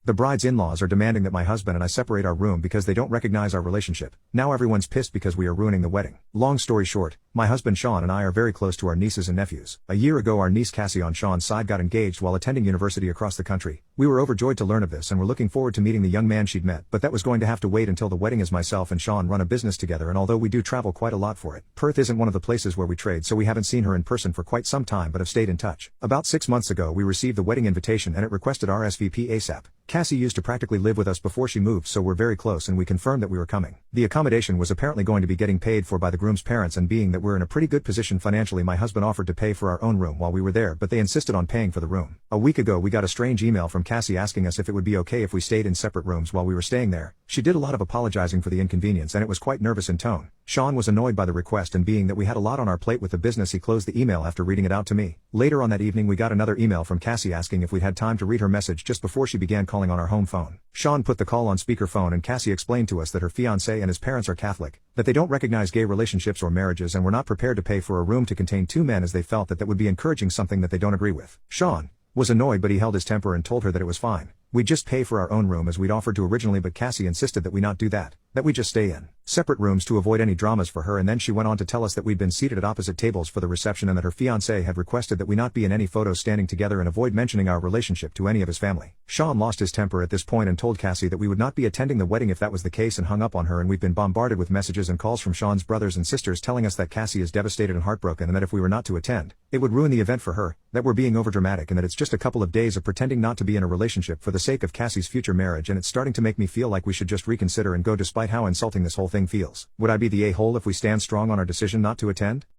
The bride's in-laws are demanding that my husband and I separate our room because they don't recognize our relationship. Now everyone's pissed because we are ruining the wedding. Long story short, my husband Sean and I are very close to our nieces and nephews. A year ago our niece Cassie on Sean's side got engaged while attending university across the country. We were overjoyed to learn of this and were looking forward to meeting the young man she'd met, but that was going to have to wait until the wedding, as myself and Sean run a business together, and although we do travel quite a lot for it, Perth isn't one of the places where we trade, so we haven't seen her in person for quite some time but have stayed in touch. About 6 months ago we received the wedding invitation and it requested RSVP ASAP. Cassie used to practically live with us before she moved, so we're very close and we confirmed that we were coming. The accommodation was apparently going to be getting paid for by the groom's parents, and being that we're in a pretty good position financially, my husband offered to pay for our own room while we were there, but they insisted on paying for the room. A week ago we got a strange email from Cassie asking us if it would be okay if we stayed in separate rooms while we were staying there. She did a lot of apologizing for the inconvenience and it was quite nervous in tone. Sean was annoyed by the request, and being that we had a lot on our plate with the business, he closed the email after reading it out to me. Later on that evening we got another email from Cassie asking if we'd had time to read her message just before she began calling on our home phone. Sean put the call on speakerphone and Cassie explained to us that her fiancé and his parents are Catholic, that they don't recognize gay relationships or marriages and were not prepared to pay for a room to contain two men, as they felt that would be encouraging something that they don't agree with. Sean was annoyed, but he held his temper and told her that it was fine. We'd just pay for our own room as we'd offered to originally, but Cassie insisted that we not do that we just stay in separate rooms to avoid any dramas for her, and then she went on to tell us that we'd been seated at opposite tables for the reception and that her fiancé had requested that we not be in any photos standing together and avoid mentioning our relationship to any of his family. Sean lost his temper at this point and told Cassie that we would not be attending the wedding if that was the case, and hung up on her, and we've been bombarded with messages and calls from Sean's brothers and sisters telling us that Cassie is devastated and heartbroken, and that if we were not to attend, it would ruin the event for her, that we're being overdramatic, and that it's just a couple of days of pretending not to be in a relationship for the sake of Cassie's future marriage, and it's starting to make me feel like we should just reconsider and go, despite how insulting this whole thing feels. Would I be the a-hole if we stand strong on our decision not to attend?